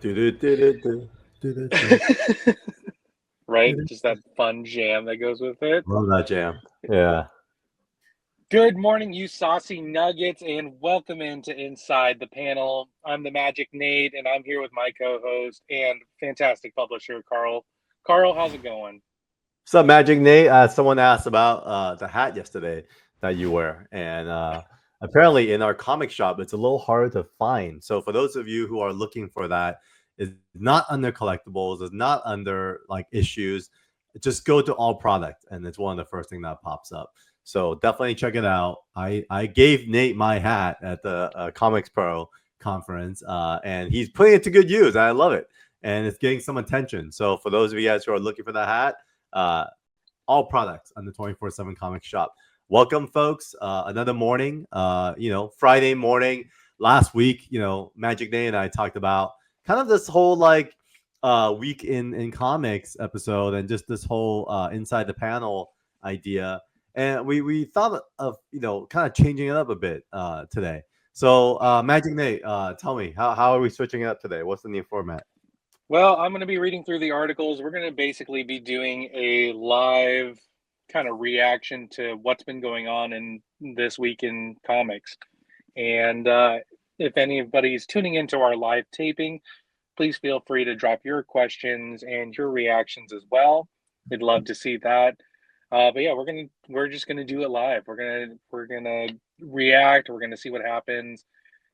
Do-do-do-do-do, do-do-do, Right? do-do. Just that fun jam that goes with it. Love that jam. Yeah. Good morning, you saucy nuggets, and welcome into Inside the Panel. I'm the Magic Nate, and I'm here with my co-host and fantastic publisher, Carl. Carl, how's it going? What's up, Magic Nate? Someone asked about the hat yesterday that you wear, and apparently in our comic shop, it's a little hard to find. So for those of you who are looking for that, it's not under collectibles, it's not under like issues. Just go to all product, and it's one of the first thing that pops up. So definitely check it out. I gave Nate my hat at the Comics Pro conference, and he's putting it to good use. I love it, and it's getting some attention. So for those of you guys who are looking for that hat, uh, all products on the 24/7 comic shop. Welcome, folks. Another morning, Friday morning. Last week, Magic Day and I talked about kind of this whole like week in comics episode and just this whole inside the panel idea. And we thought of, kind of changing it up a bit today. So, Magic Nate, tell me, how are we switching it up today? What's the new format? Well, I'm going to be reading through the articles. We're going to basically be doing a live kind of reaction to what's been going on in this week in comics. And if anybody's tuning into our live taping, please feel free to drop your questions and your reactions as well. We'd love to see that. But yeah, we're just gonna do it live. We're gonna react. We're gonna see what happens.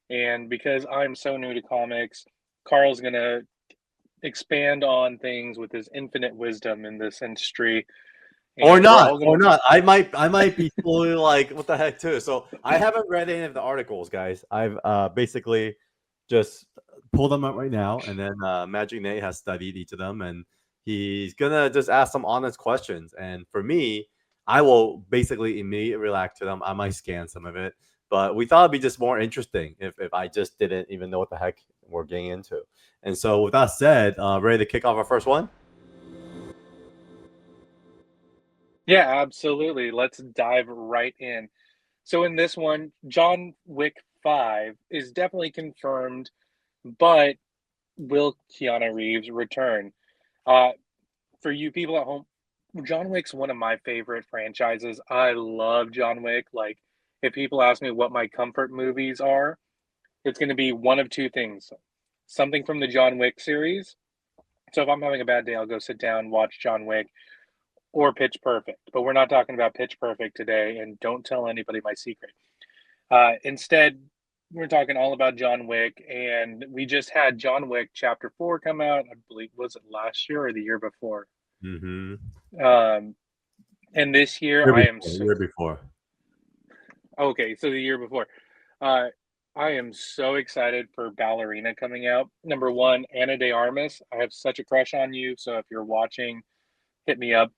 And because I'm so new to comics, Carl's gonna expand on things with his infinite wisdom in this industry. Or And we're not, all or gonna not. I might be fully like, what the heck, too. So I haven't read any of the articles, guys. I've basically just pulled them up right now, and then Magic Nate has studied each of them, and he's gonna just ask some honest questions. And for me, I will basically immediately react to them. I might scan some of it, but we thought it'd be just more interesting if I just didn't even know what the heck we're getting into. And so, with that said, ready to kick off our first one? Yeah, absolutely. Let's dive right in. So in this one, John Wick 5 is definitely confirmed, but will Keanu Reeves return? Uh, for you people at home, John Wick's one of my favorite franchises. I love John Wick. Like, if people ask me what my comfort movies are, it's going to be one of two things: something from the John Wick series. So if I'm having a bad day, I'll go sit down, watch John Wick, or Pitch Perfect. But we're not talking about Pitch Perfect today, and don't tell anybody my secret. Instead, we're talking all about John Wick, and we just had John Wick Chapter 4 come out. I believe, was it last year or the year before? Mm-hmm. Um, and this year, Year I am before, so year before. okay. So the year before, uh, I am so excited for Ballerina coming out. Number one, Anna de Armas. I have such a crush on you. So if you're watching, hit me up.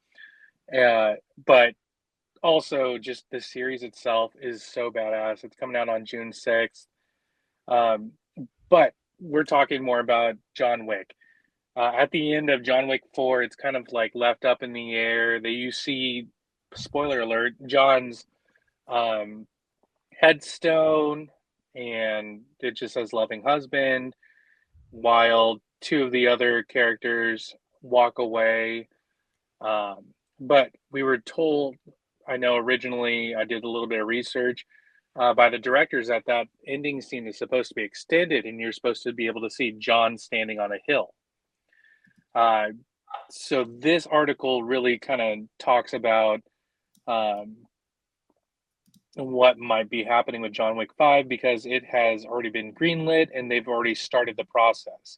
But also, just the series itself is so badass. It's coming out on June 6th. Um, but we're talking more about John Wick. At the end of John Wick 4, it's kind of like left up in the air. You see, spoiler alert, John's um, headstone, and it just says loving husband, while two of the other characters walk away. But we were told, I know originally I did a little bit of research by the directors that that ending scene is supposed to be extended and you're supposed to be able to see John standing on a hill. Uh, so this article really kind of talks about um, what might be happening with John Wick 5 because it has already been greenlit and they've already started the process.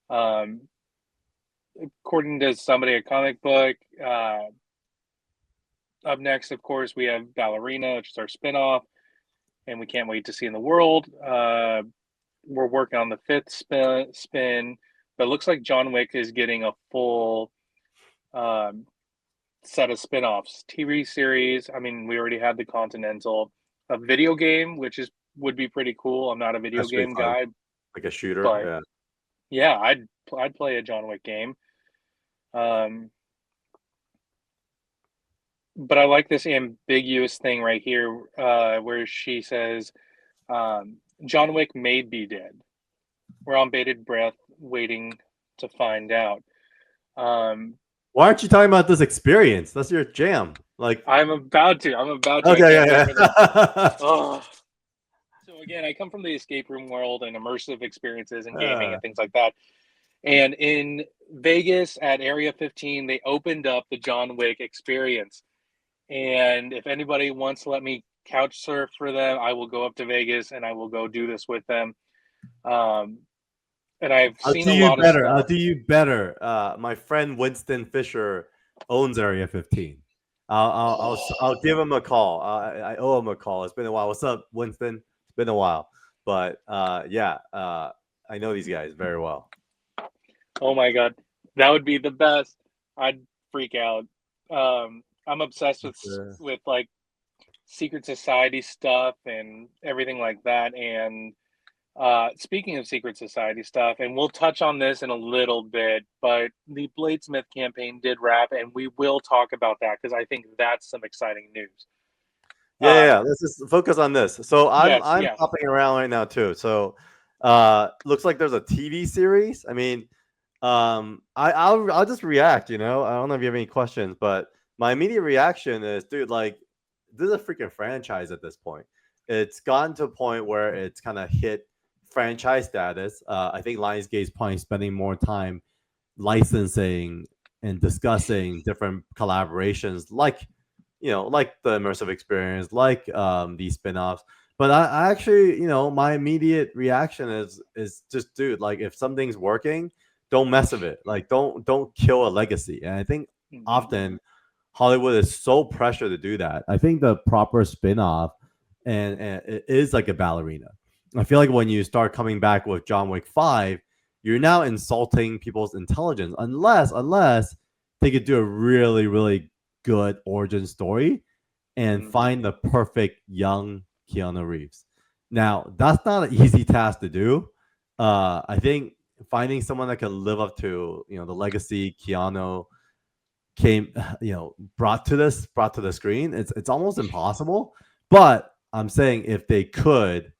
Um, According to somebody at Comic Book, up next, of course, we have Ballerina, which is our spinoff, and we can't wait to see in the world. We're working on the fifth spin, but it looks like John Wick is getting a full um, set of spinoffs. TV series. I mean, we already had the Continental, a video game, which is would be pretty cool. I'm not a video That's pretty game fun. guy, Like a shooter. but Yeah. yeah, I'd play a John Wick game. Um, but I like this ambiguous thing right here, where she says, John Wick may be dead. We're on bated breath. waiting to find out. Um, Why aren't you talking about this experience? That's your jam. Like, I'm about to. I'm about to. I okay, can't wait yeah, for this. yeah. Oh. So again, I come from the escape room world and immersive experiences and gaming Yeah. and things like that. And in Vegas at Area 15, they opened up the John Wick experience. And if anybody wants to let me couch surf for them, I will go up to Vegas and I will go do this with them. Um, and I've I'll seen do a you lot of better. I'll stuff. do you better. My friend Winston Fisher owns Area 15. I'll give him a call. I owe him a call. It's been a while. What's up, Winston? It's been a while, but yeah, I know these guys very well. Oh my god, that would be the best. I'd freak out. I'm obsessed with Uh, like secret society stuff and everything like that. And speaking of secret society stuff, and we'll touch on this in a little bit, but the Bladesmith campaign did wrap, and we will talk about that because I think that's some exciting news. yeah. Let's just focus on this. So Yes, I'm yes. popping around right now too. So looks like there's a TV series. I mean, I'll just react. You know, I don't know if you have any questions, but my immediate reaction is, dude, like this is a freaking franchise at this point. It's gotten to a point where it's kind of hit franchise status. I think Lionsgate's probably spending more time licensing and discussing different collaborations, like like the immersive experience, like these spin-offs. But I actually, my immediate reaction is just, dude, like if something's working, don't mess with it. Like don't kill a legacy. And I think Mhm. often Hollywood is so pressured to do that. I think the proper spin-off and it is like a ballerina. I feel like when you start coming back with John Wick 5, you're now insulting people's intelligence unless they could do a really, really good origin story and Mhm. find the perfect young Keanu Reeves. Now, that's not an easy task to do. I think finding someone that can live up to, the legacy Keanu came, brought to the screen, it's almost impossible. But I'm saying if they could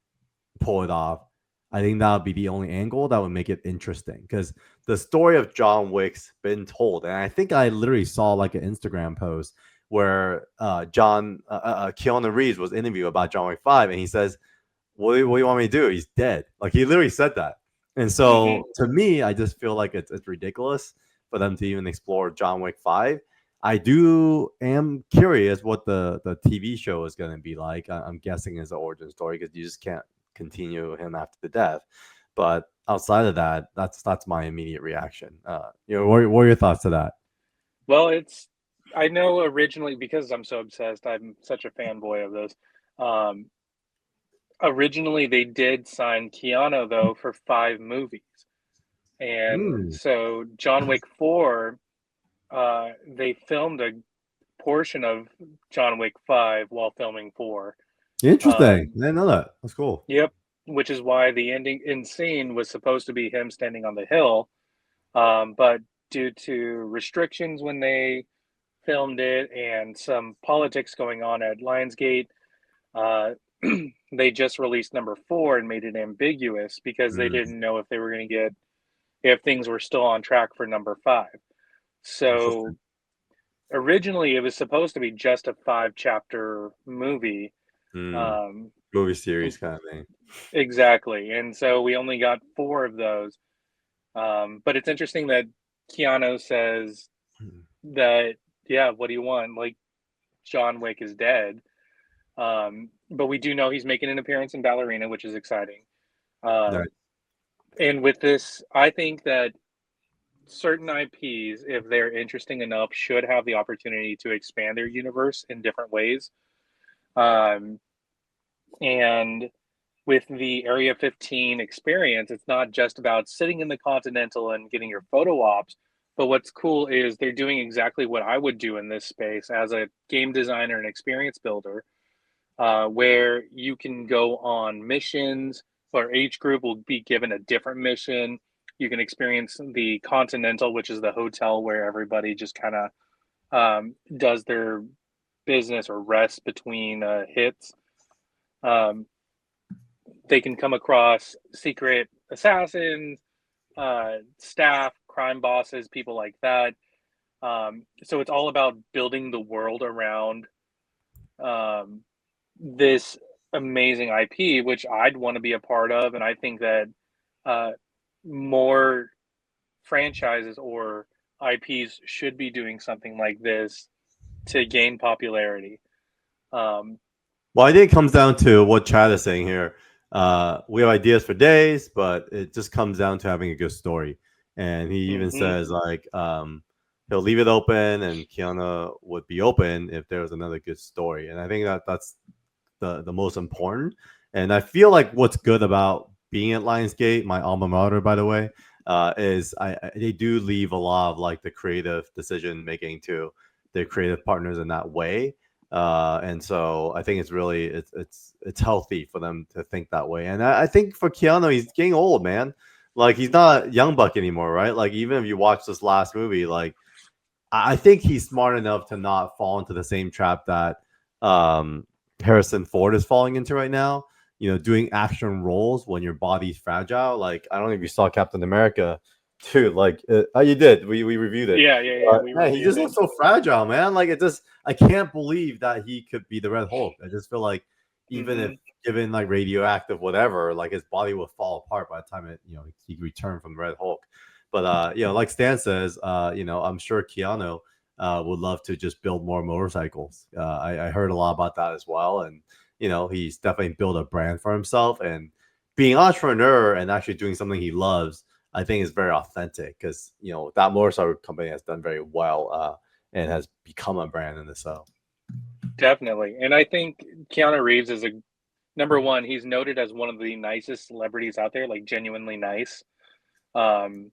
pull it off, I think that would be the only angle that would make it interesting because the story of John Wick's been told, and I think I literally saw like an Instagram post where Keanu Reeves was interviewed about John Wick 5, and he says, what do you want me to do? He's dead. Like he literally said that. And Mhm. so to me, I just feel like it's ridiculous for them to even explore John Wick 5. I am curious what the TV show is going to be like. I'm guessing is the origin story because you just can't continue him after the death. But outside of that, that's my immediate reaction. What are your thoughts to that? Well, I know originally because I'm so obsessed. I'm such a fanboy of those. Um, Originally, they did sign Keanu though for 5 movies, and Hmm, so John Wick 4. They filmed a portion of John Wick 5 while filming 4. interesting. Um, I didn't know that. That's cool. yep, which is why the ending in scene was supposed to be him standing on the hill, but due to restrictions when they filmed it and some politics going on at Lionsgate, uh, they just released number 4 and made it ambiguous because they Hmm, didn't know if they were going to get if things were still on track for number 5. interesting. So originally, it was supposed to be just a 5-chapter movie. Hmm, Um, movie series kind of thing. exactly, and so we only got 4 of those. But it's interesting that Keanu says Hmm. that, yeah, what do you want? Like John Wick is dead. But we do know he's making an appearance in Ballerina, which is exciting. Nice. And with this, I think that certain IPs, if they're interesting enough, should have the opportunity to expand their universe in different ways. Um, and with the Area 15 experience, it's not just about sitting in the Continental and getting your photo ops. But what's cool is they're doing exactly what I would do in this space as a game designer and experience builder, where you can go on missions, or each group will be given a different mission. You can experience the Continental, which is the hotel where everybody just kind of does their business or rest between hits. Um, they can come across secret assassins, staff, crime bosses, people like that. So it's all about building the world around um, this amazing IP, which I'd want to be a part of, and I think that uh, more franchises or IPs should be doing something like this to gain popularity. Um, Well, I think it comes down to what Chad is saying here. We have ideas for days, but it just comes down to having a good story. And he even mhm. says like he'll leave it open, and Kiana would be open if there was another good story. And I think that that's the most important. And I feel like what's good about being at Lionsgate, my alma mater, by the way, is they do leave a lot of like the creative decision making to their creative partners in that way. And so I think it's really it's healthy for them to think that way. And I think for Keanu, he's getting old, man. Like he's not young buck anymore, right? Like even if you watch this last movie, like I think he's smart enough to not fall into the same trap that um, Harrison Ford is falling into right now. You know, doing action roles when your body's fragile. Like I don't know if you saw Captain America, too. Like oh, you did. We reviewed it. Yeah, yeah, yeah. We Man, he reviewed just it. looks so fragile, man. Like it just, I can't believe that he could be the Red Hulk. I just feel like even if Hmm. given like radioactive whatever, like his body will fall apart by the time it he returned from the Red Hulk. But like Stan says, I'm sure Keanu would love to just build more motorcycles. I heard a lot about that as well, and he's definitely built a brand for himself. And being an entrepreneur and actually doing something he loves, I think is very authentic because that motorcycle company has done very well and has become a brand in itself. Definitely. And I think Keanu Reeves is a number one, he's noted as one of the nicest celebrities out there, like genuinely nice. Um,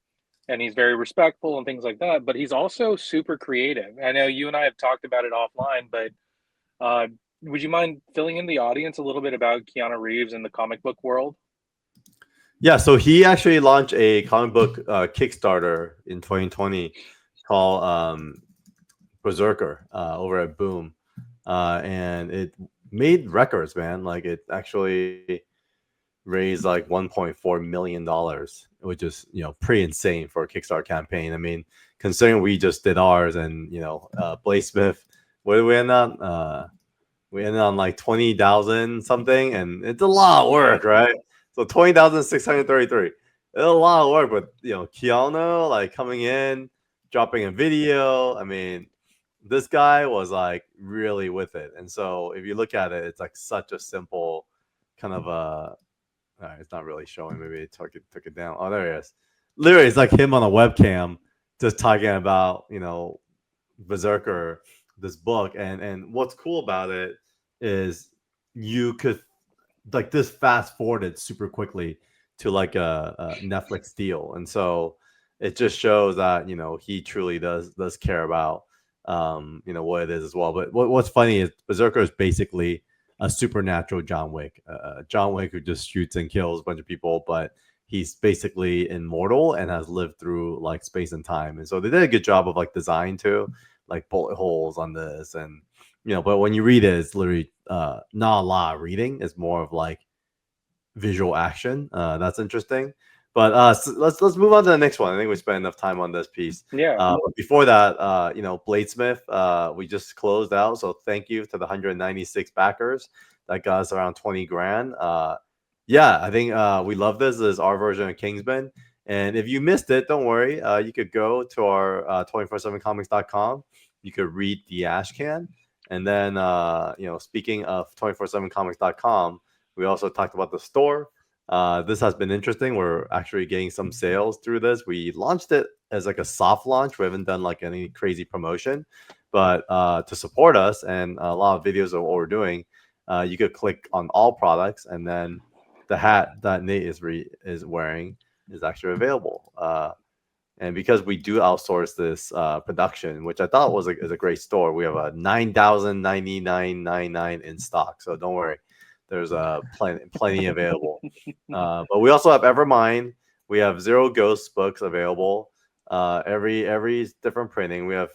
and he's very respectful and things like that, but he's also super creative. I know you and I have talked about it offline, but uh, would you mind filling in the audience a little bit about Keanu Reeves in the comic book world? Yeah, so he actually launched a comic book Kickstarter in 2020 called Berserker over at Boom, and it made records, man. Like it actually raised like 1.4 million dollars, which is pretty insane for a Kickstarter campaign. I mean, considering we just did ours, and Blaze Smith, what did we end on? We ended on like 20,000 something, and it's a lot of Yeah. work, right? So 20,633. It's a lot of work, but Keanu like coming in, dropping a video. I mean, this guy was like really with it. And so if you look at it, it's like such a simple kind of it's not really showing. Maybe it took it down. Oh, there he is. Literally, it's like him on a webcam, just talking about Berserker, this book. And what's cool about it is you could like this fast forwarded super quickly to like a Netflix deal. And so it just shows that he truly does care about what it is as well. But what's funny is Berserker is basically a supernatural John Wick. John Wick who just shoots and kills a bunch of people, but he's basically immortal and has lived through like space and time. And so they did a good job of like design too, like bullet holes on this. And but when you read it, it's literally not a lot of reading. It's more of like visual action. That's interesting. But let's move on to the next one. I think we spent enough time on this piece. Yeah. But before that, Bladesmith, we just closed out. So thank you to the 196 backers. That got us around 20 grand. Yeah, I think we love this. This is our version of Kingsman. And if you missed it, don't worry. You could go to our 247comics.com. You could read the ash can. And then, speaking of 247comics.com, we also talked about the store. This has been interesting. We're actually getting some sales through this. We launched it as like a soft launch. We haven't done like any crazy promotion, but to support us and a lot of videos of what we're doing, you could click on all products, and then the hat that Nate is wearing is actually available. And because we do outsource this production, which I thought is a great store, we have a 9,099.99 in stock. So don't worry, there's plenty available. But we also have Evermind. We have Zero Ghost books available. Every different printing. We have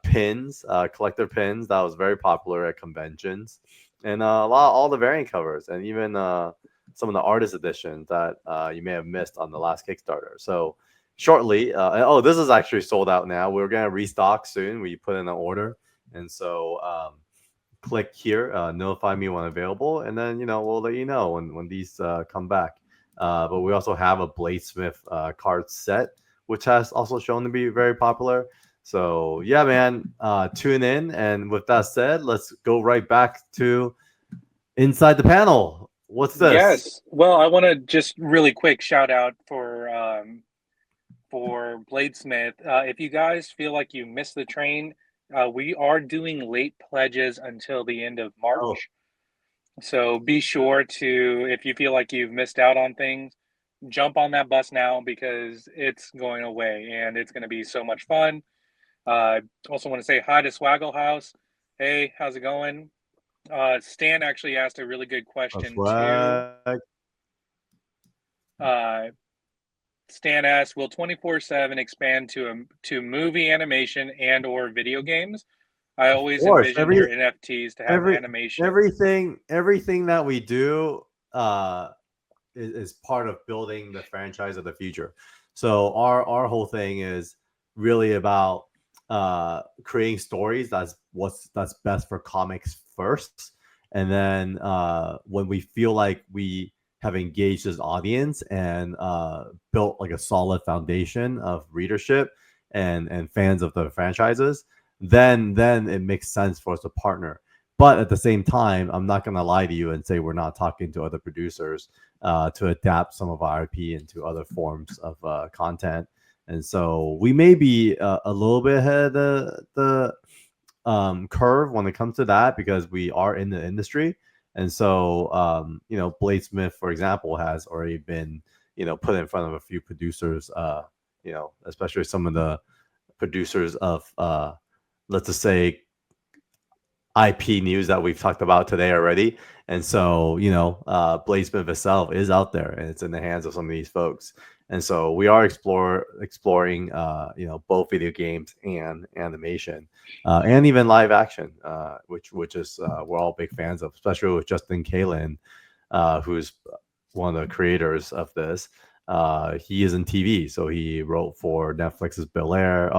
pins, collector pins that was very popular at conventions, and all the variant covers, and even some of the artist editions that you may have missed on the last Kickstarter. So shortly, oh, this is actually sold out now. We're gonna restock soon. We put in an order, and so click here, notify me when available, and then we'll let you know when these come back. But we also have a Bladesmith card set, which has also shown to be very popular. So yeah, man, tune in. And with that said, let's go right back to inside the panel. What's this? Yes. Well, I want to just really quick shout out for Bladesmith. If you guys feel like you missed the train, we are doing late pledges until the end of March. Oh, So be sure to, if you feel like you've missed out on things, jump on that bus now because it's going away and it's going to be so much fun. Also want to say hi to Swaggle House. Hey, how's it going? Stan actually asked a really good question too. Stan asked, "Will 24/7 expand to movie animation and or video games?" I always envision your NFTs to have animation. Everything that we do is part of building the franchise of the future. So our whole thing is really about creating stories that's best for comics first, and then when we feel like we have engaged this audience and built like a solid foundation of readership and fans of the franchises, then it makes sense for us to partner. But at the same time, I'm not going to lie to you and say we're not talking to other producers to adapt some of our IP into other forms of content. And so we may be a little bit ahead of the curve when it comes to that because we are in the industry. And so, Bladesmith, for example, has already been, put in front of a few producers, especially some of the producers of, let's just say, IP news that we've talked about today already. And so, Bladesmith itself is out there and it's in the hands of some of these folks. And so we are exploring, both video games and animation, and even live action, which is we're all big fans of, especially with Justin Kalin, who's one of the creators of this. He is in TV, so he wrote for Netflix's Bel-Air,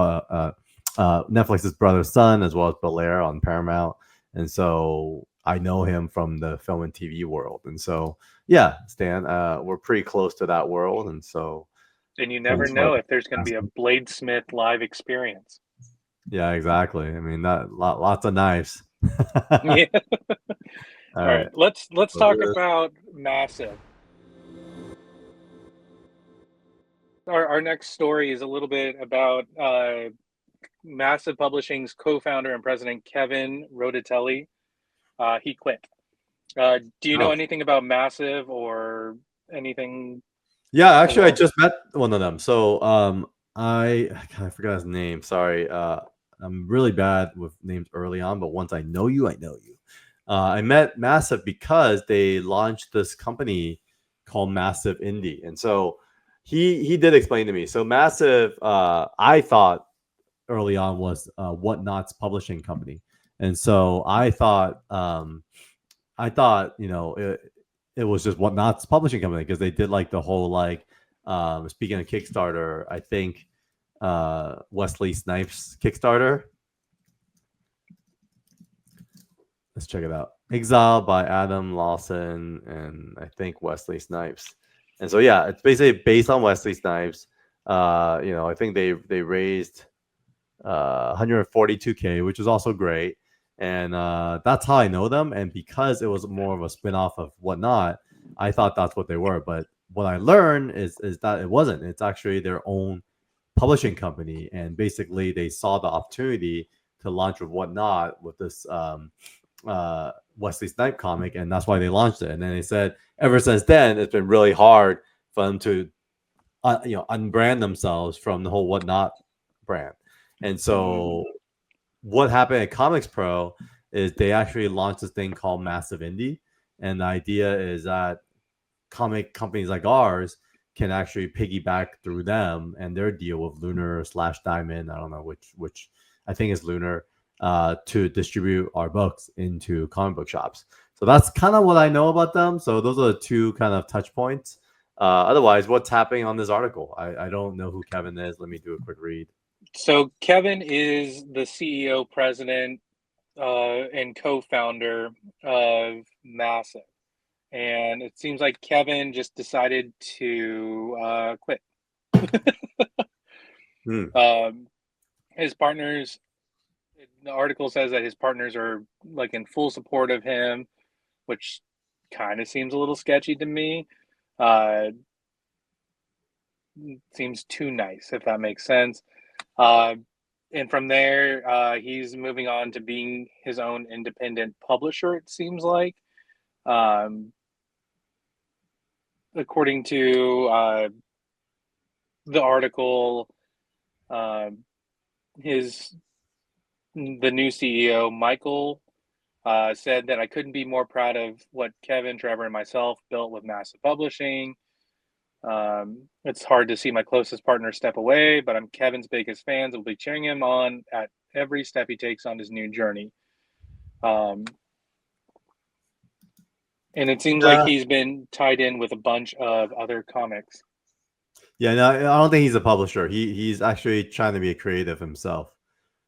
Netflix's Brother's Son, as well as Bel-Air on Paramount. And so I know him from the film and TV world. And so, yeah, Stan, we're pretty close to that world. And so. And you never know if there's going to be a Bladesmith live experience. Yeah, exactly. I mean, lots of knives. Yeah. All right. Let's talk about Massive. Our next story is a little bit about Massive Publishing's co-founder and president Kevin Rodatelli. He quit. Do you know anything about Massive or anything? Yeah, actually, I just met one of them. So I forgot his name. Sorry. I'm really bad with names early on, but once I know you, I know you. I met Massive because they launched this company called Massive Indie, and so he did explain to me. So Massive, I thought early on was Whatnot's publishing company, and so I thought it was just Whatnot's publishing company because they did like the whole speaking of Kickstarter, I think Wesley Snipes Kickstarter. Let's check it out. Exile by Adam Lawson and I think Wesley Snipes. And so yeah, it's basically based on Wesley Snipes. I think they raised 142K, which is also great. And that's how I know them. And because it was more of a spin-off of Whatnot, I thought that's what they were. But what I learned is that it wasn't. It's actually their own publishing company. And basically they saw the opportunity to launch with Whatnot with this Wesley Snipes comic. And that's why they launched it. And then they said, ever since then, it's been really hard for them to, unbrand themselves from the whole Whatnot brand. And so what happened at Comics Pro is they actually launched this thing called Massive Indie. And the idea is that comic companies like ours can actually piggyback through them and their deal with Lunar/Diamond. I don't know which I think is Lunar, to distribute our books into comic book shops. So that's kind of what I know about them. So those are the two kind of touch points. Otherwise, what's happening on this article? I don't know who Kevin is. Let me do a quick read. So Kevin is the CEO, president, and co-founder of Massive, and it seems like Kevin just decided to quit. Hmm. His partners, the article says that his partners are like in full support of him, which kind of seems a little sketchy to me. Uh, Seems too nice, if that makes sense. Uh, and from there, he's moving on to being his own independent publisher, it seems like. Um, According to the article, uh, his the new CEO, Michael, said that I couldn't be more proud of what Kevin, Trevor, and myself built with Massive Publishing. It's hard to see my closest partner step away, but I'm Kevin's biggest fans. Will be cheering him on at every step he takes on his new journey. Um, and it seems like he's been tied in with a bunch of other comics. Yeah, no, I don't think he's a publisher. He's actually trying to be a creative himself.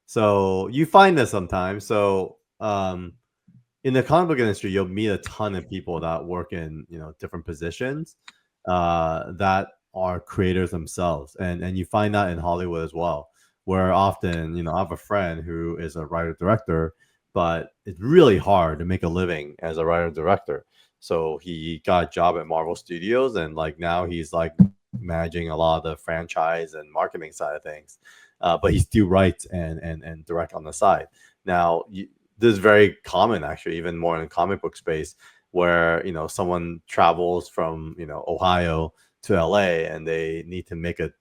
So you find this sometimes. So in the comic book industry, you'll meet a ton of people that work in different positions that are creators themselves, and you find that in Hollywood as well, where often I have a friend who is a writer director, but it's really hard to make a living as a writer director. So he got a job at Marvel Studios, and like now he's like managing a lot of the franchise and marketing side of things. But he still writes and direct on the side. Now, this is very common, actually, even more in the comic book space, where someone travels from Ohio to LA and they need to make a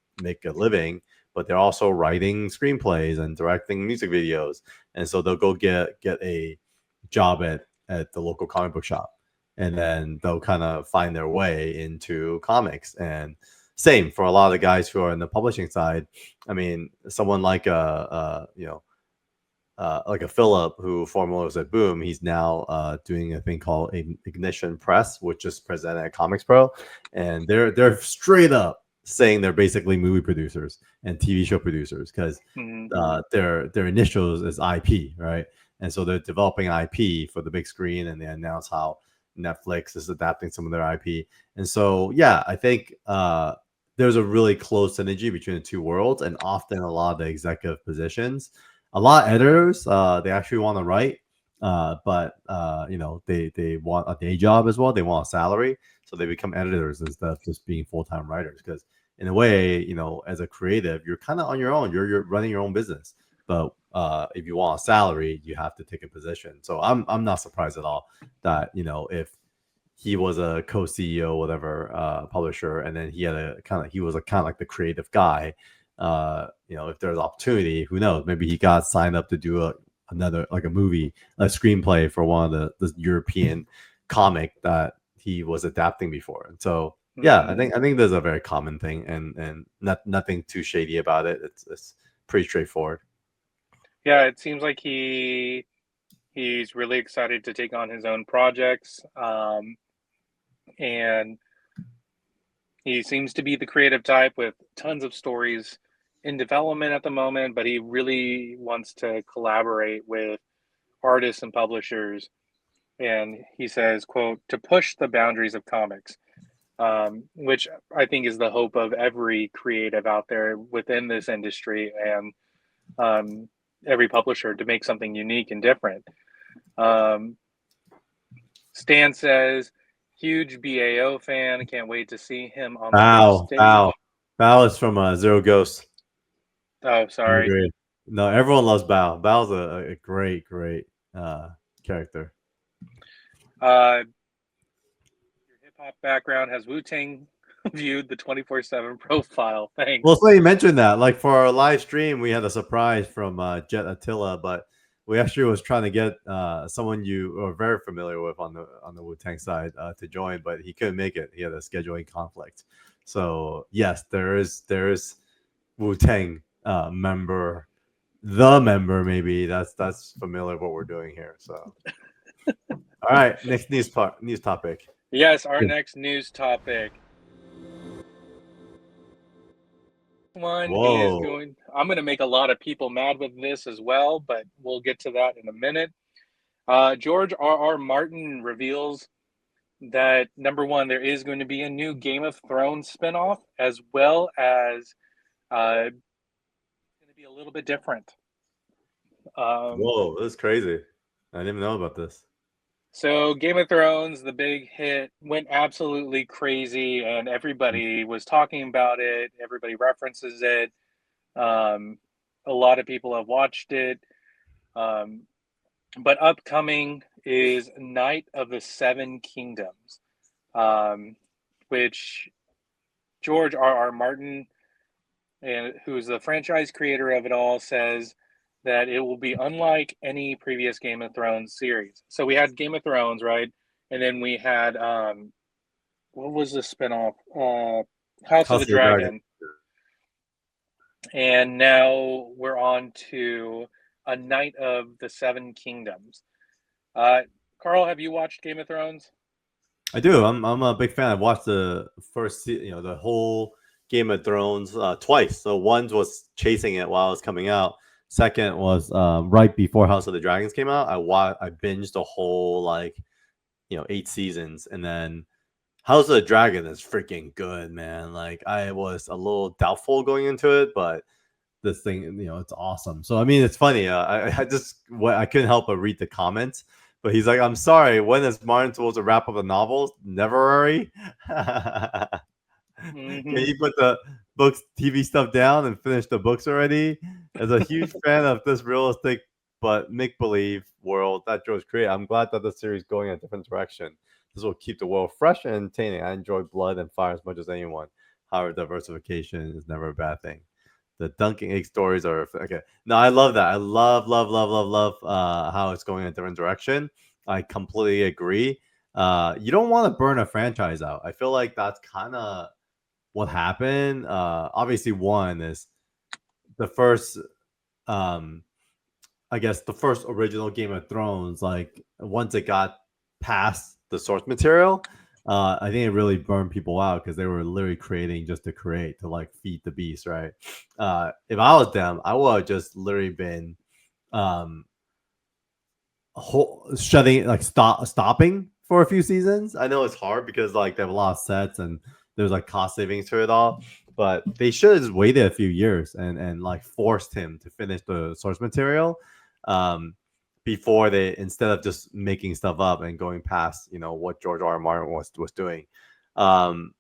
living, but they're also writing screenplays and directing music videos, and so they'll go get a job at the local comic book shop, and then they'll kind of find their way into comics. And same for a lot of the guys who are in the publishing side. I mean, someone like like a Philip, who formerly was at Boom. He's now doing a thing called Ignition Press, which is presented at Comics Pro, and they're straight up saying they're basically movie producers and TV show producers, because their initials is IP, right? And so they're developing IP for the big screen, and they announce how Netflix is adapting some of their IP. And so, yeah, I think there's a really close synergy between the two worlds, and often a lot of the executive positions, a lot of editors, they actually want to write, but they want a day job as well. They want a salary, so they become editors instead of just being full-time writers. Because in a way, as a creative, you're kind of on your own. You're running your own business. But if you want a salary, you have to take a position. So I'm not surprised at all that if he was a co-CEO, whatever, publisher, and then he was a kind of like the creative guy. If there's opportunity, who knows? Maybe he got signed up to do another, like a movie, a screenplay for one of the European comic that he was adapting before. And so, yeah, I think there's a very common thing, and nothing too shady about it. It's pretty straightforward. Yeah, it seems like he's really excited to take on his own projects, and he seems to be the creative type with tons of stories in development at the moment, but he really wants to collaborate with artists and publishers. And he says, quote, to push the boundaries of comics, which I think is the hope of every creative out there within this industry, and every publisher, to make something unique and different. Stan says, huge BAO fan. Can't wait to see him on the big stage. Bao is from Zero Ghost. Oh, sorry. No, everyone loves Bao. Bao's a great character. Your hip hop background has Wu Tang viewed the 24/7 profile. Thanks. Well, so you mentioned that. Like for our live stream, we had a surprise from Jet Attila, but we actually was trying to get someone you are very familiar with on the Wu Tang side to join, but he couldn't make it. He had a scheduling conflict. So yes, there is Wu Tang member, the member maybe that's familiar with what we're doing here. So All right, next news topic. Yes, our Yeah. next news topic. One is Whoa, going. I'm going to make a lot of people mad with this as well, but we'll get to that in a minute. George R. Martin reveals that number one, there is going to be a new Game of Thrones spinoff, as well as it's going to be a little bit different. Um, whoa, this is crazy. I didn't even know about this. so, Game of Thrones, the big hit, went absolutely crazy, and everybody was talking about it. Everybody references it. Um, a lot of people have watched it. Um, but upcoming is Night of the Seven Kingdoms, um, which George R. Martin, and who's the franchise creator of it all, says that it will be unlike any previous Game of Thrones series. So we had Game of Thrones, right? And then we had what was the spinoff? House of House the of the Dragon. Dragon. And now we're on to A Night of the Seven Kingdoms. Uh, Carl, have you watched Game of Thrones? I do. I'm a big fan. I've watched the the whole Game of Thrones twice. So one was chasing it while it was coming out. Second was right before House of the Dragons came out. I binged the whole 8 seasons, and then House of the Dragon is freaking good, man. Like I was a little doubtful going into it, but this thing, it's awesome. So I mean, it's funny. I couldn't help but read the comments. But he's like, I'm sorry. When is Martin supposed to wrap up the novels? Never. Can Mm-hmm. you put the books, TV stuff down and finish the books already? As a huge fan of this realistic but make believe world that George created, I'm glad that the series is going in a different direction. This will keep the world fresh and entertaining. I enjoy blood and fire as much as anyone. However, diversification is never a bad thing. The dunking egg stories are okay. No, I love that. I love how it's going in a different direction. I completely agree. You don't want to burn a franchise out. I feel like that's kind of what happened. Obviously, one is the first, um, I guess, the first original Game of Thrones. Like once it got past the source material, I think it really burned people out because they were literally creating just to create to like feed the beast, right? If I was them, I would have just literally been um, shutting like stopping for a few seasons. I know it's hard because like they have a lot of sets and there's like cost savings to it all, but they should have just waited a few years and like forced him to finish the source material um before they, instead of just making stuff up and going past what George R. R. Martin was doing. um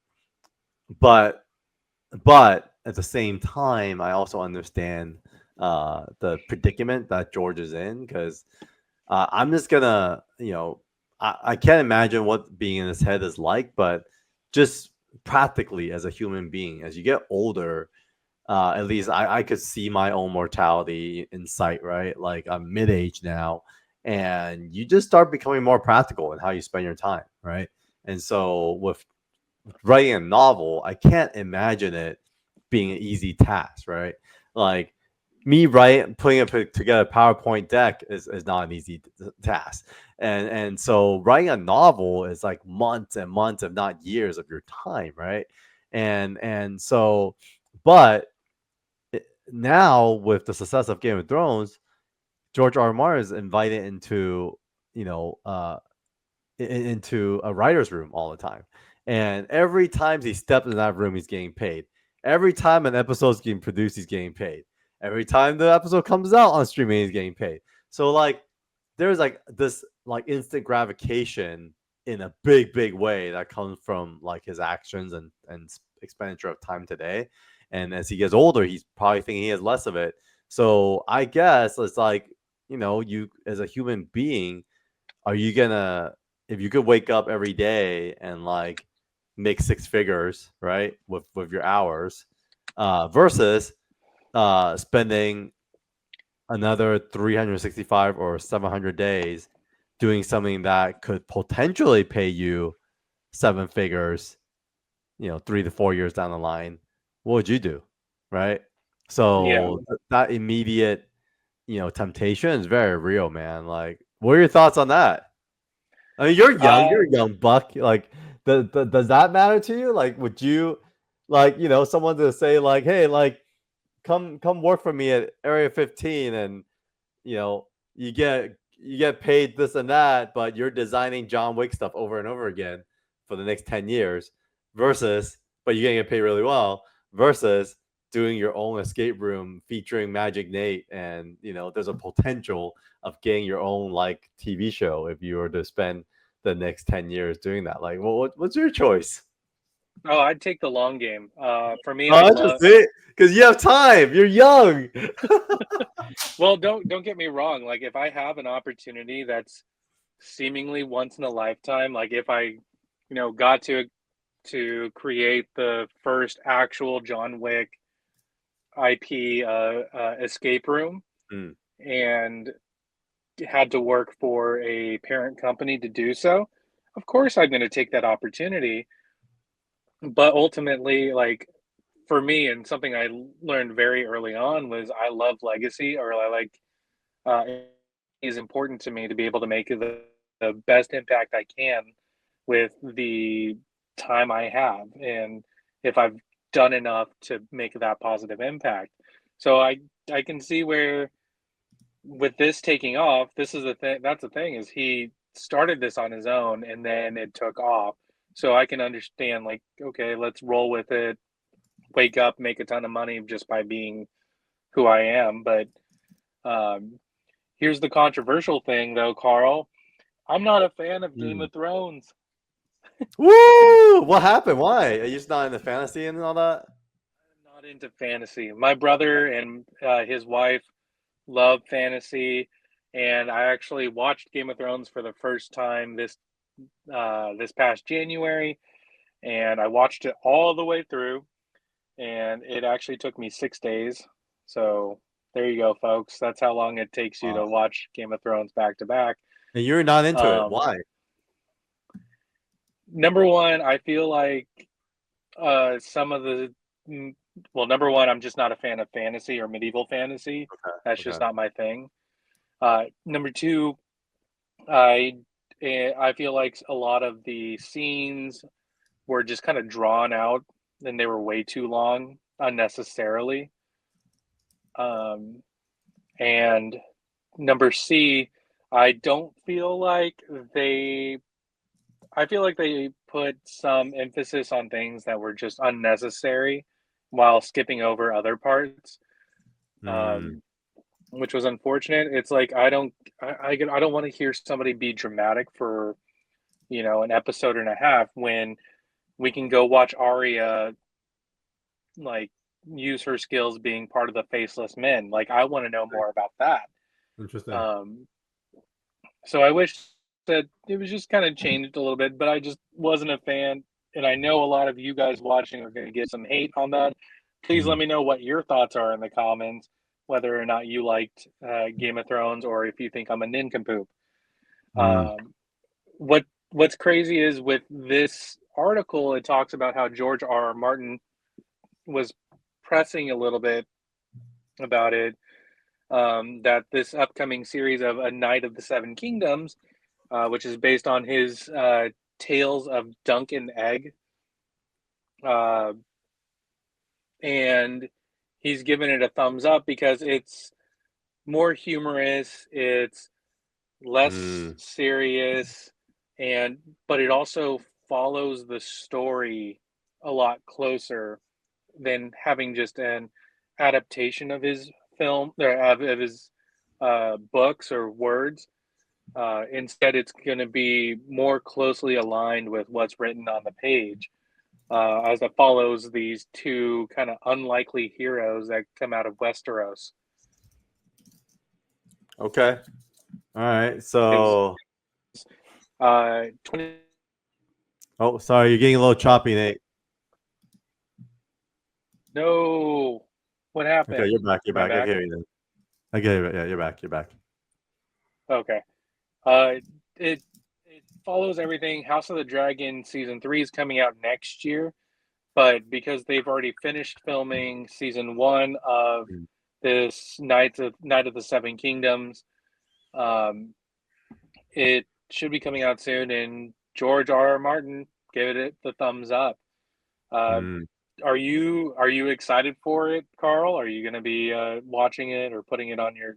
but but at the same time, I also understand the predicament that George is in because I'm just gonna, I can't imagine what being in his head is like, but just practically as a human being, as you get older, at least I could see my own mortality in sight, right? Like I'm mid age now, and you just start becoming more practical in how you spend your time, right? And so with writing a novel, I can't imagine it being an easy task, right? Like me putting together a PowerPoint deck is not an easy task. And so writing a novel is like months and months, if not years of your time, right? And so, but now with the success of Game of Thrones, George R. R. Martin is invited into, you know, uh, into a writer's room all the time. And every time he steps in that room, he's getting paid. Every time an episode's getting produced, he's getting paid. Every time the episode comes out on streaming, he's getting paid. So like there's like this like instant gratification in a big way that comes from like his actions and expenditure of time today. And as he gets older, he's probably thinking he has less of it. So I guess it's like, you as a human being, are you gonna, if you could wake up every day and like make six figures, right, with your hours, versus spending another 365 or 700 days doing something that could potentially pay you seven figures, 3 to 4 years down the line, what would you do, right? Yeah. So that immediate, temptation is very real, man. Like, what are your thoughts on that? I mean, you're young. You're Uh, a young buck. Like, does that matter to you? Like, would you, like, someone to say like, hey, like, come work for me at Area 15, and you get paid this and that, but you're designing John Wick stuff over and over again for the next 10 years, versus, but you're gonna get paid really well, versus doing your own escape room featuring Magic Nate, and there's a potential of getting your own like TV show if you were to spend the next 10 years doing that. Like, what's your choice? oh, I'd take the long game. For me, I Oh, love. interesting. Because you have time. You're young. Well, don't get me wrong. Like, if I have an opportunity that's seemingly once in a lifetime, like if I, got to create the first actual John Wick IP escape room Mm. and had to work for a parent company to do so, of course I'm going to take that opportunity. But ultimately, like for me, and something I learned very early on was I love legacy, or I like it is important to me to be able to make the best impact I can with the time I have, and if I've done enough to make that positive impact. So I can see where with this taking off, this is the thing. That's the thing is he started this on his own and then it took off. So I can understand like, okay, let's roll with it, wake up, make a ton of money just by being who I am. But um, here's the controversial thing though, Carl. I'm not a fan of Game Mm. of Thrones. Woo! What happened? Why? Are you just not into fantasy and all that? I'm not into fantasy. My brother and his wife love fantasy, and I actually watched Game of Thrones for the first time this past January, and I watched it all the way through, and it actually took me 6 days. So there you go, folks. That's how long it takes you to Wow. watch Game of Thrones back to back. And you're not into it. Um, Why? Number one, I feel like some of the mm, well, number one, I'm just not a fan of fantasy or medieval fantasy. Okay. That's just Okay. not my thing. Number two, I I feel like a lot of the scenes were just kind of drawn out and they were way too long unnecessarily. Um, and number C, I don't feel like they I feel like they put some emphasis on things that were just unnecessary while skipping over other parts, Mm. um, which was unfortunate. It's like I don't want to hear somebody be dramatic for an episode and a half when we can go watch Arya like use her skills being part of the Faceless Men. Like I want to know more about that. Interesting. Um, so I wish that it was just kind of changed a little bit, but I just wasn't a fan. And I know a lot of you guys watching are going to get some hate on that. Please let Mm. me know what your thoughts are in the comments, whether or not you liked Game of Thrones or if you think I'm a nincompoop. Mm. Um, what's crazy is with this article, it talks about how George R. R. Martin was pressing a little bit about it, that this upcoming series of A Knight of the Seven Kingdoms, which is based on his Tales of Dunk and Egg, uh, and he's given it a thumbs up because it's more humorous, it's less Mm. serious, and but it also follows the story a lot closer than having just an adaptation of his film or of his books or words. Instead, it's going to be more closely aligned with what's written on the page, as it follows these two kind of unlikely heroes that come out of Westeros. Okay. All right. Because So, 20 oh, sorry, you're getting a little choppy, Nate. no, what Okay, happened? you're back. You're Am I back. I back? hear you. Then. I get it. Yeah, you're back. You're back. Okay. Uh, it follows everything. House of the Dragon season 3 is coming out next year, but because they've already finished filming season 1 of Mm. this Night of the Seven Kingdoms, um, it should be coming out soon, and George R. R. Martin gave it the thumbs up. Uh, Mm. are you excited for it, Carl? Are you going to be watching it or putting it on your?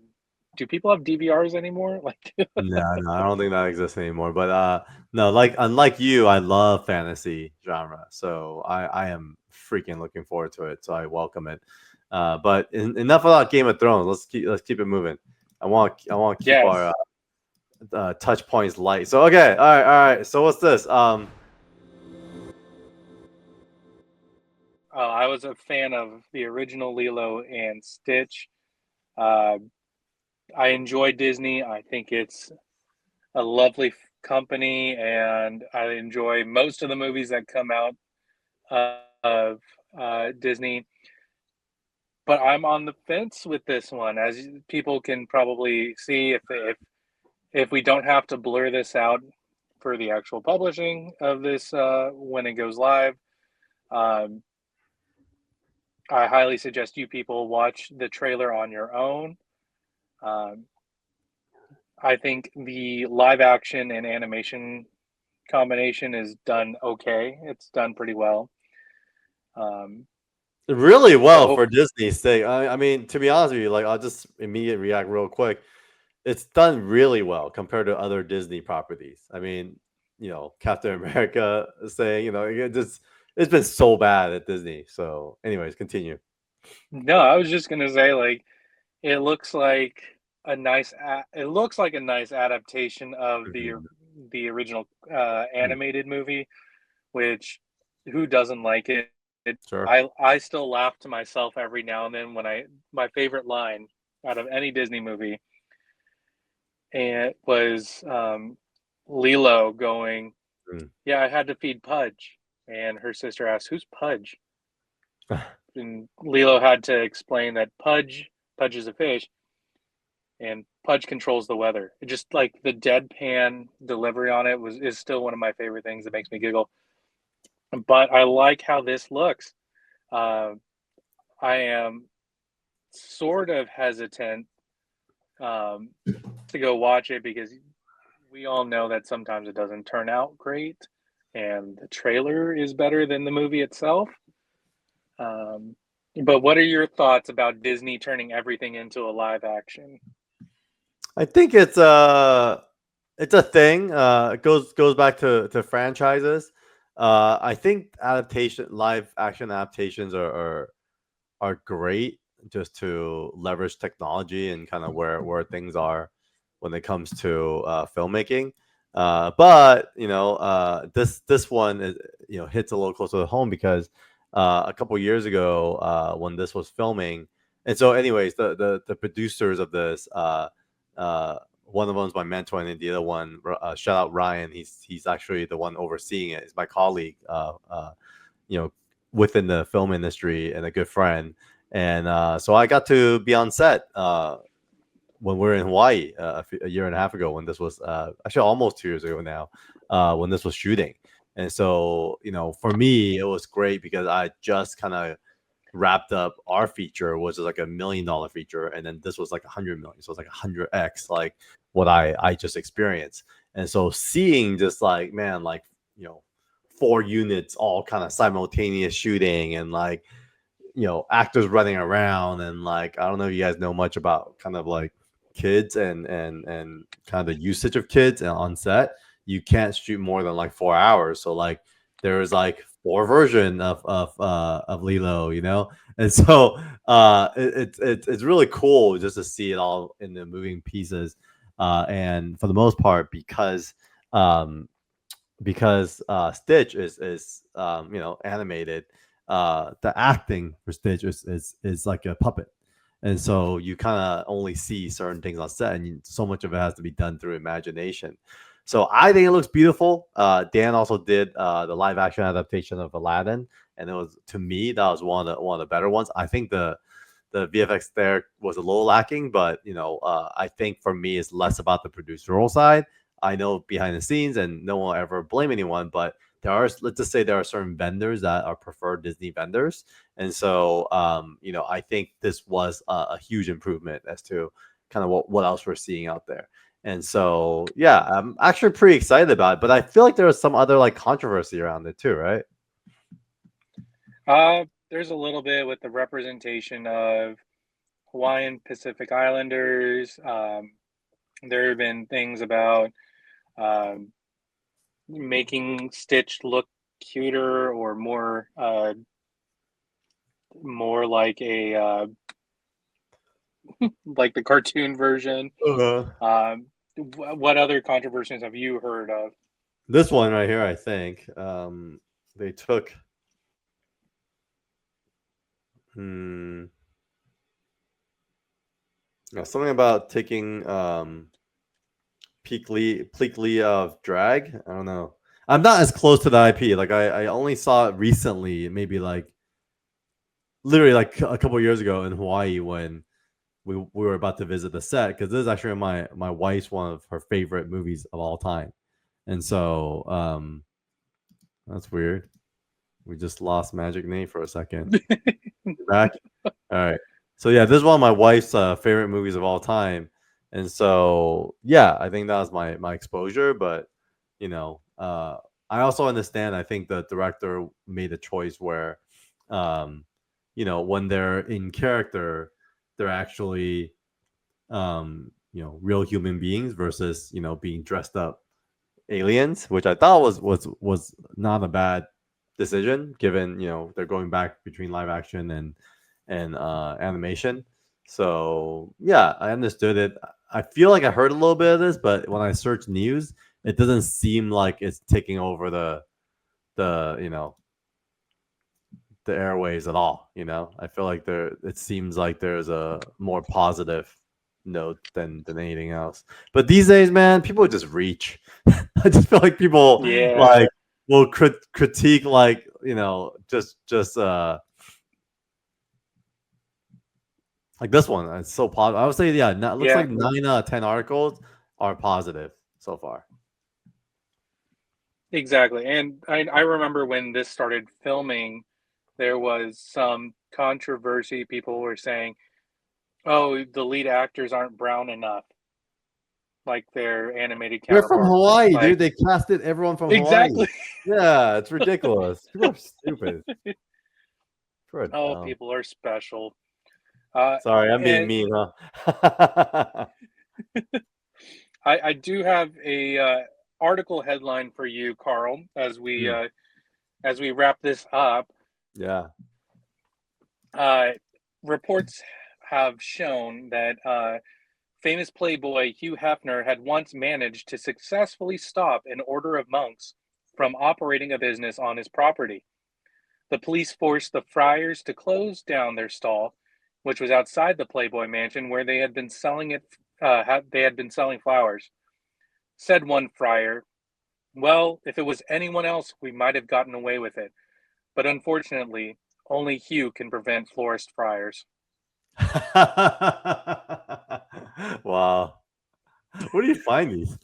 Do people have DVRs anymore? Like, No, no, I don't think that exists anymore. But no, like unlike you, I love fantasy genre, so I am freaking looking forward to it. So I welcome it. But enough about Game of Thrones. Let's keep it moving. I want to keep our yes, touch points light. So okay, all right. So what's this? I was a fan of the original Lilo and Stitch. Uh, I enjoy Disney. I think it's a lovely company, and I enjoy most of the movies that come out of Disney. But I'm on the fence with this one, as people can probably see if we don't have to blur this out for the actual publishing of this when it goes live. Um, I highly suggest you people watch the trailer on your own. Um, I think the live action and animation combination is done okay. It's done pretty well. Um, Really so well hope for Disney's sake. I mean, to be honest with you, like I'll just immediately react real quick. It's done really well compared to other Disney properties. I mean, Captain America is saying, it's been so bad at Disney. So, anyways, continue. no, I was just gonna say like it looks like it looks like a nice adaptation of Mhm. the original Mm, animated movie, which who doesn't like it? sure. I still laugh to myself every now and then when I my favorite line out of any Disney movie and was Lilo going, Mm. "Yeah, I had to feed Pudge," and her sister asked, "Who's Pudge?" And Lilo had to explain that Pudge is a fish, and Pudge controls the weather. It just like the deadpan delivery on it was is still one of my favorite things that makes me giggle. But I like how this looks. Uh, I am sort of hesitant um, to go watch it because we all know that sometimes it doesn't turn out great, and the trailer is better than the movie itself. Um, but what are your thoughts about Disney turning everything into a live action? I think it's a thing. It goes back to franchises. I think live action adaptations are great just to leverage technology and kind of where things are when it comes to filmmaking. But this one is hits a little closer to home because a couple years ago when this was filming, and so anyways, the producers of this, one of them's my mentor, and then the other one, shout out Ryan. He's actually the one overseeing it. He's my colleague. You know, within the film industry and a good friend. And so I got to be on set when we were in Hawaii a year and a half ago when this was actually almost 2 years ago now when this was shooting. And so, for me, it was great because I just kind of wrapped up our feature, which is like $1 million feature. And then this was like 100 million. So it's like 100x like what I just experienced. And so seeing just like, man, like, you know, 4 units all kind of simultaneous shooting and like actors running around and like I don't know if you guys know much about kind of like kids and kind of the usage of kids and on set. You can't shoot more than like 4 hours, so like there is like four version of Lilo, and so it's really cool just to see it all in the moving pieces, and for the most part um because Stitch is animated. The acting for Stitch is like a puppet, and so you kind of only see certain things on set, and so much of it has to be done through imagination. So I think it looks beautiful. Dan also did the live action adaptation of Aladdin, and it was, to me, that was one of the better ones. I think the VFX there was a little lacking, but I think for me it's less about the producer side. I know behind the scenes, and no one will ever blame anyone, but let's just say there are certain vendors that are preferred Disney vendors, and so I think this was a huge improvement as to kind of what else we're seeing out there. And so, yeah, I'm actually pretty excited about it. But I feel like there was some other like controversy around it too, right? There's a little bit with the representation of Hawaiian Pacific Islanders. There have been things about um, making Stitch look cuter or more like a like the cartoon version. Uh-huh. Um, what other controversies have you heard of? This one right here, I think, they took. Hmm, something about taking Peakly of drag. I don't know. I'm not as close to the IP. Like I only saw it recently, maybe like literally like a couple years ago in Hawaii when we were about to visit the set because this is actually my wife's one of her favorite movies of all time, and so that's weird. We just lost Magic Nate for a second. You're back. All right. So yeah, this is one of my wife's favorite movies of all time, and so yeah, I think that was my exposure. But you know, I also understand. I think the director made a choice where, um, when they're in character, they're actually real human beings versus being dressed up aliens, which I thought was not a bad decision, given they're going back between live action and animation. So yeah, I understood it. I feel like I heard a little bit of this, but when I search news, it doesn't seem like it's taking over the the airways at all. I feel like it seems like there's a more positive note than anything else. But these days, man, people just reach. I just feel like people Yeah, like will critique like just like this one. It's so positive. I would say yeah. It looks yeah, like 9 out of 10 articles are positive so far. exactly. And I remember when this started filming, there was some controversy. People were saying, "Oh, the lead actors aren't brown enough, like their animated They're from counterparts." Hawaii, dude. Like, They casted everyone from Hawaii. exactly. Yeah, it's ridiculous. People are stupid. People are Oh, dumb. people are special. Uh, Sorry, I'm being and mean, huh? I do have a article headline for you, Carl, Hmm, as we wrap this up. yeah. Uh, Reports have shown that famous playboy Hugh Hefner had once managed to successfully stop an order of monks from operating a business on his property. The police forced the friars to close down their stall, which was outside the Playboy Mansion, where they had been selling it. They had been selling flowers. Said one friar, "Well, if it was anyone else, we might have gotten away with it. But unfortunately, only Hugh can prevent florist friars." Wow. Where do you find these?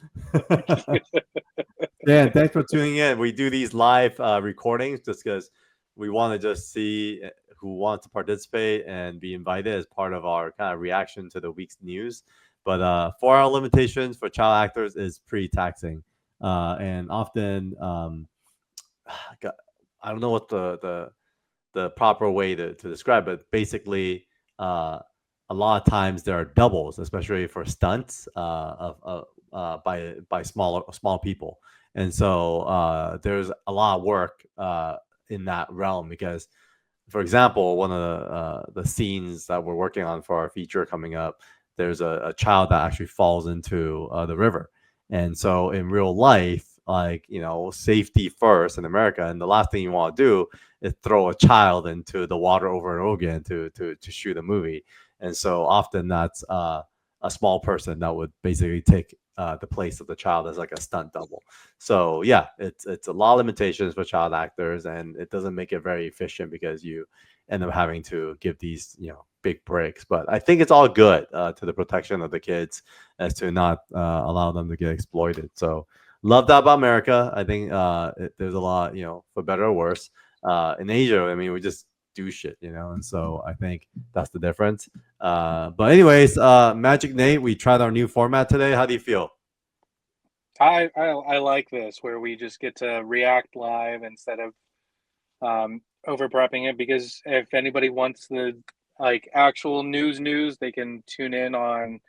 Dan, thanks for tuning in. We do these live recordings just because we want to just see who wants to participate and be invited as part of our kind of reaction to the week's news. But 4 hour limitations for child actors is pretty taxing. And often, I don't know what the proper way to describe it. Basically, uh, a lot of times there are doubles, especially for stunts by small people, and so there's a lot of work in that realm because, for example, one of the scenes that we're working on for our feature coming up, there's a child that actually falls into the river, and so in real life, like safety first in America, and the last thing you want to do is throw a child into the water over and over again to shoot a movie. And so often that's a small person that would basically take the place of the child as like a stunt double. So yeah, it's a lot of limitations for child actors, and it doesn't make it very efficient because you end up having to give these big breaks. But I think it's all good to the protection of the kids as to not allow them to get exploited. So love that about America. I think there's a lot, for better or worse. In Asia, I mean, we just do shit, you know. And so I think that's the difference. But anyways, Magic Nate, we tried our new format today. How do you feel? I like this where we just get to react live instead of over prepping it, because if anybody wants the like actual news, they can tune in on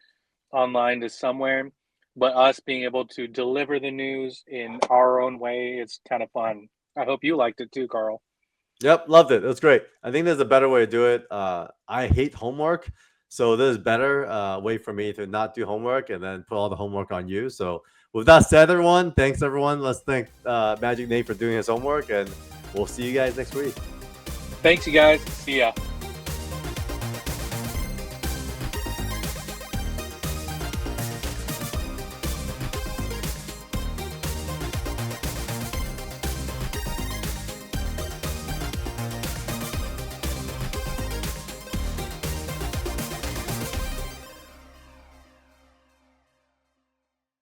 online to somewhere. But us being able to deliver the news in our own way, it's kind of fun. I hope you liked it too, Carl. Yep, loved it. It was great. I think there's a better way to do it. I hate homework, so there's better way for me to not do homework and then put all the homework on you. So with that said, everyone, thanks everyone. Let's thank Magic Nate for doing his homework, and we'll see you guys next week. Thanks, you guys. See ya.